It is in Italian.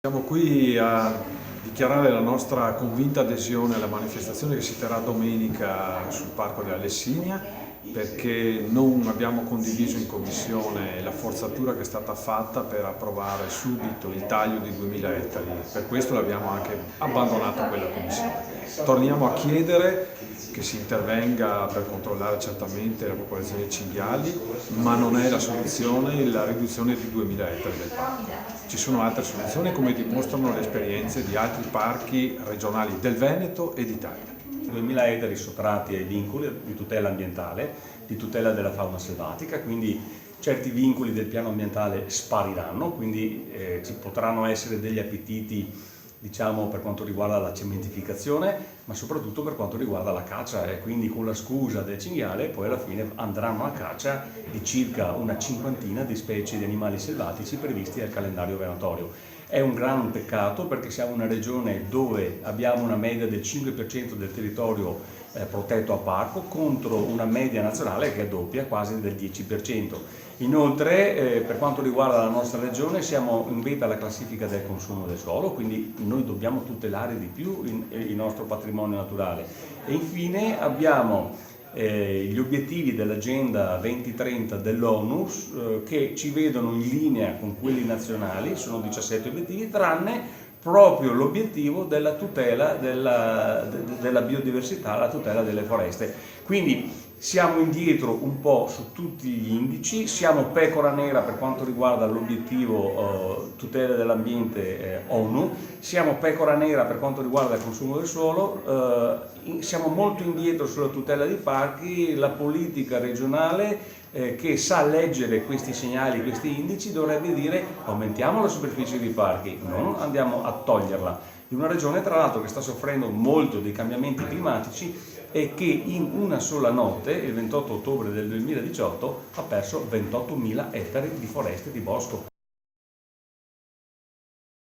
Siamo qui a dichiarare la nostra convinta adesione alla manifestazione che si terrà domenica sul Parco della Lessinia, perché non abbiamo condiviso in Commissione la forzatura che è stata fatta per approvare subito il taglio di 2000 ettari. Per questo l'abbiamo anche abbandonata quella Commissione. Torniamo a chiedere che si intervenga per controllare certamente la popolazione di cinghiali, ma non è la soluzione la riduzione di 2000 ettari del parco. Ci sono altre soluzioni, come dimostrano le esperienze di altri parchi regionali del Veneto e d'Italia. 2000 ettari sottratti ai vincoli di tutela ambientale, di tutela della fauna selvatica, quindi certi vincoli del piano ambientale spariranno, quindi ci potranno essere degli appetiti, diciamo, per quanto riguarda la cementificazione, ma soprattutto per quanto riguarda la caccia, e quindi con la scusa del cinghiale poi alla fine andranno a caccia di circa una cinquantina di specie di animali selvatici previsti al calendario venatorio. È un gran peccato perché siamo una regione dove abbiamo una media del 5% del territorio protetto a parco contro una media nazionale che è doppia, quasi del 10%. Inoltre, per quanto riguarda la nostra regione, siamo in vetta alla classifica del consumo del suolo, quindi noi dobbiamo tutelare di più il nostro patrimonio naturale. E infine abbiamo gli obiettivi dell'Agenda 2030 dell'ONU che ci vedono in linea con quelli nazionali, sono 17 obiettivi, tranne proprio l'obiettivo della tutela della biodiversità, la tutela delle foreste. Quindi siamo indietro un po' su tutti gli indici, siamo pecora nera per quanto riguarda l'obiettivo tutela dell'ambiente ONU, siamo pecora nera per quanto riguarda il consumo del suolo, siamo molto indietro sulla tutela dei parchi. La politica regionale che sa leggere questi segnali, questi indici, dovrebbe dire aumentiamo la superficie dei parchi, non andiamo a toglierla. In una regione tra l'altro che sta soffrendo molto dei cambiamenti climatici e che in una sola notte, il 28 ottobre del 2018, ha perso 28.000 ettari di foreste e di bosco.